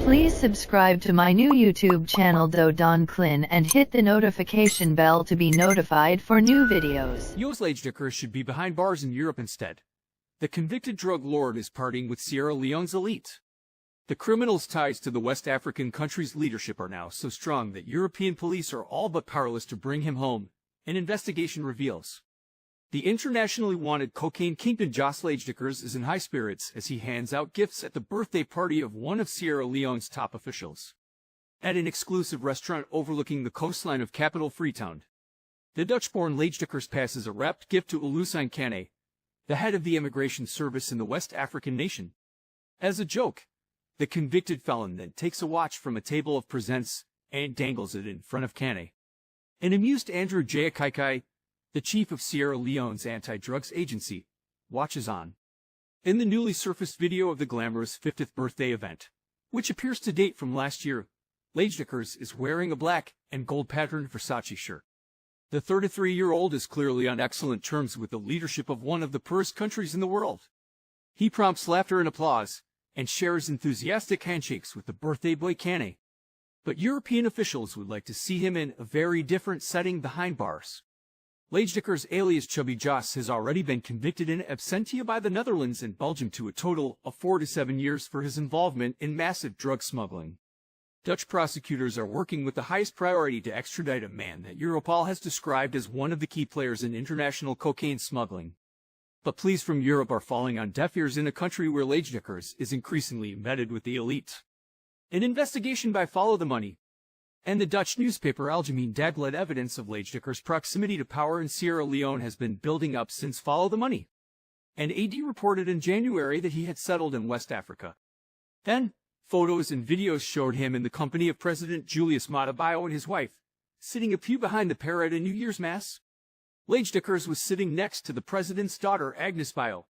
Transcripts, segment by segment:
Please subscribe to my new YouTube channel CLIN and hit the notification bell to be notified for new videos. US Lejdekers should be behind bars in Europe instead. The convicted drug lord is partying with Sierra Leone's elite. The criminal's ties to the West African country's leadership are now so strong that European police are all but powerless to bring him home, an investigation reveals. The internationally wanted cocaine kingpin Jos Lejdekers is in high spirits as he hands out gifts at the birthday party of one of Sierra Leone's top officials. At an exclusive restaurant overlooking the coastline of capital Freetown, the Dutch-born Lejdekers passes a wrapped gift to Olusegun Kane, the head of the immigration service in the West African nation. As a joke, the convicted felon then takes a watch from a table of presents and dangles it in front of Kane. An amused Andrew J. Kaikai, the chief of Sierra Leone's anti-drugs agency, watches on. In the newly surfaced video of the glamorous 50th birthday event, which appears to date from last year, Lejdekers is wearing a black and gold patterned Versace shirt. The 33-year-old is clearly on excellent terms with the leadership of one of the poorest countries in the world. He prompts laughter and applause, and shares enthusiastic handshakes with the birthday boy Kane. But European officials would like to see him in a very different setting behind bars. Lejdekers alias Chubby Jos has already been convicted in absentia by the Netherlands and Belgium to a total of 4 to 7 years for his involvement in massive drug smuggling. Dutch prosecutors are working with the highest priority to extradite a man that Europol has described as one of the key players in international cocaine smuggling. But pleas from Europe are falling on deaf ears in a country where Lejdekers is increasingly embedded with the elite. An investigation by Follow the Money and the Dutch newspaper Algemeen Dag led evidence of Lejdekers' proximity to power in Sierra Leone has been building up since Follow the Money. And AD reported in January that he had settled in West Africa. Then, photos and videos showed him in the company of President Julius Maada Bio and his wife, sitting a pew behind the pair at a New Year's Mass. Lejdekers was sitting next to the president's daughter Agnes Bio,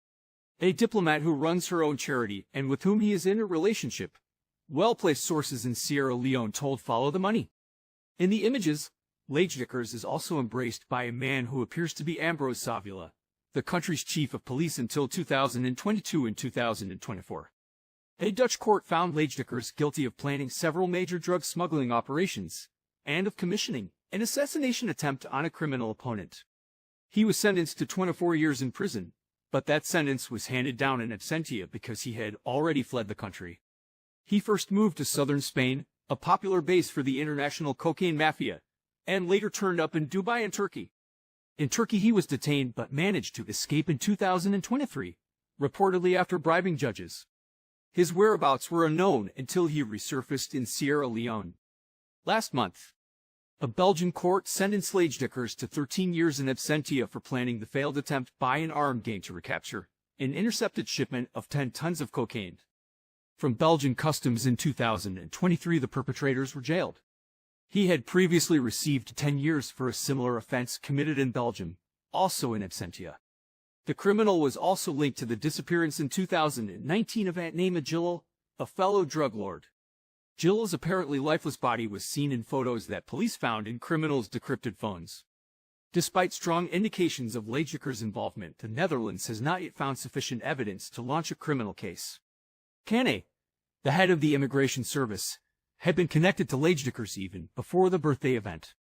a diplomat who runs her own charity and with whom he is in a relationship. Well-placed sources in Sierra Leone told Follow the Money. In the images, Lejdekers is also embraced by a man who appears to be Ambrose Savula, the country's chief of police until 2022 and 2024. A Dutch court found Lejdekers guilty of planning several major drug smuggling operations and of commissioning an assassination attempt on a criminal opponent. He was sentenced to 24 years in prison, but that sentence was handed down in absentia because he had already fled the country. He first moved to southern Spain, a popular base for the international cocaine mafia, and later turned up in Dubai and Turkey. In Turkey he was detained but managed to escape in 2023, reportedly after bribing judges. His whereabouts were unknown until he resurfaced in Sierra Leone. Last month, a Belgian court sentenced Lejdekers to 13 years in absentia for planning the failed attempt by an armed gang to recapture an intercepted shipment of 10 tons of cocaine. From Belgian customs in 2023, the perpetrators were jailed. He had previously received 10 years for a similar offense committed in Belgium, also in absentia. The criminal was also linked to the disappearance in 2019 of Antnema Gilal, a fellow drug lord. Gilal's apparently lifeless body was seen in photos that police found in criminals' decrypted phones. Despite strong indications of Lejdekers' involvement, the Netherlands has not yet found sufficient evidence to launch a criminal case. Kane, the head of the immigration service, had been connected to Lejdekers even before the birthday event.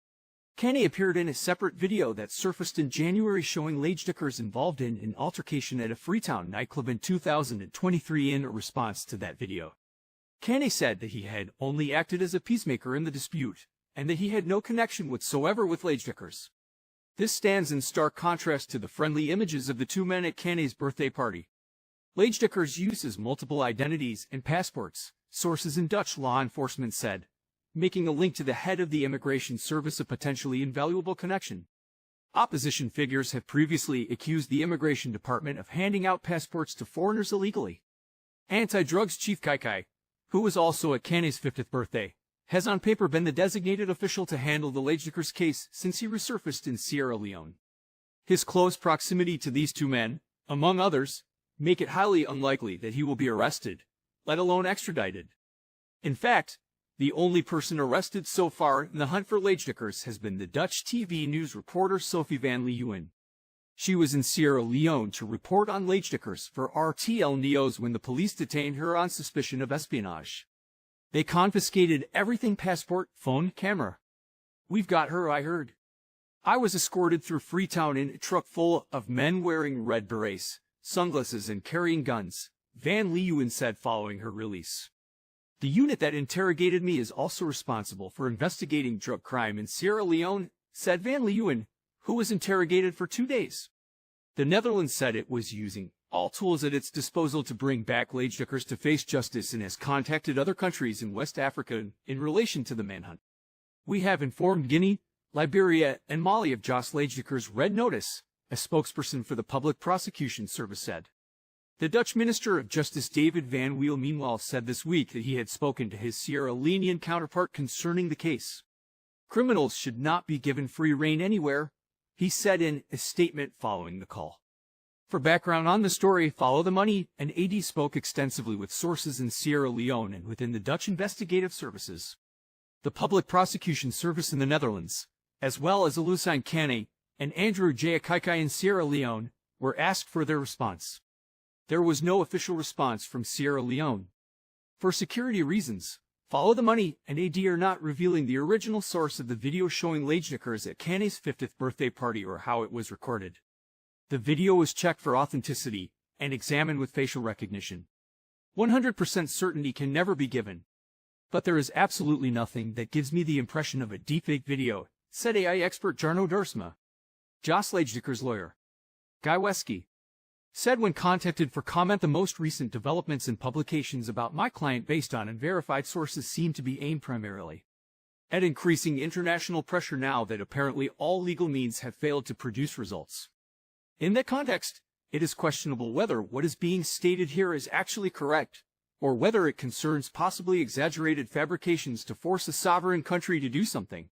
Kane appeared in a separate video that surfaced in January showing Lejdekers involved in an altercation at a Freetown nightclub in 2023. In response to that video, Kane said that he had only acted as a peacemaker in the dispute, and that he had no connection whatsoever with Lejdekers. This stands in stark contrast to the friendly images of the two men at Kane's birthday party. Lejdekers uses multiple identities and passports, sources in Dutch law enforcement said, making a link to the head of the immigration service a potentially invaluable connection. Opposition figures have previously accused the Immigration Department of handing out passports to foreigners illegally. Anti-drugs chief Kai, who was also at Kane's 50th birthday, has on paper been the designated official to handle the Leijdekkers case since he resurfaced in Sierra Leone. His close proximity to these two men, among others, make it highly unlikely that he will be arrested, let alone extradited. In fact, the only person arrested so far in the hunt for Leijdekkers has been the Dutch TV news reporter Sophie van Leeuwen. She was in Sierra Leone to report on Leijdekkers for RTL News when the police detained her on suspicion of espionage. They confiscated everything: passport, phone, camera. "We've got her," I heard. I was escorted through Freetown in a truck full of men wearing red berets, sunglasses and carrying guns, Van Leeuwen said following her release. The unit that interrogated me is also responsible for investigating drug crime in Sierra Leone, said Van Leeuwen, who was interrogated for 2 days. The Netherlands said it was using all tools at its disposal to bring back Leijdekkers to face justice and has contacted other countries in West Africa in relation to the manhunt. "We have informed Guinea, Liberia, and Mali of Jos Leijdekkers' red notice," a spokesperson for the Public Prosecution Service said. The Dutch Minister of Justice David Van Wiel meanwhile said this week that he had spoken to his Sierra Leonean counterpart concerning the case. "Criminals should not be given free rein anywhere," he said in a statement following the call. For background on the story, Follow the Money, and AD spoke extensively with sources in Sierra Leone and within the Dutch Investigative Services. The Public Prosecution Service in the Netherlands, as well as Alusine Kane and Andrew J. Kaikai in Sierra Leone, were asked for their response. There was no official response from Sierra Leone. For security reasons, Follow the Money and AD are not revealing the original source of the video showing Leijdekkers at Kane's 50th birthday party or how it was recorded. The video was checked for authenticity and examined with facial recognition. 100% certainty can never be given. But there is absolutely nothing that gives me the impression of a deepfake video, said AI expert Jarno Duursma. Jos Leijdekkers' lawyer, Guy Wesky, said when contacted for comment, "The most recent developments and publications about my client based on and verified sources seem to be aimed primarily at increasing international pressure now that apparently all legal means have failed to produce results. In that context, it is questionable whether what is being stated here is actually correct, or whether it concerns possibly exaggerated fabrications to force a sovereign country to do something."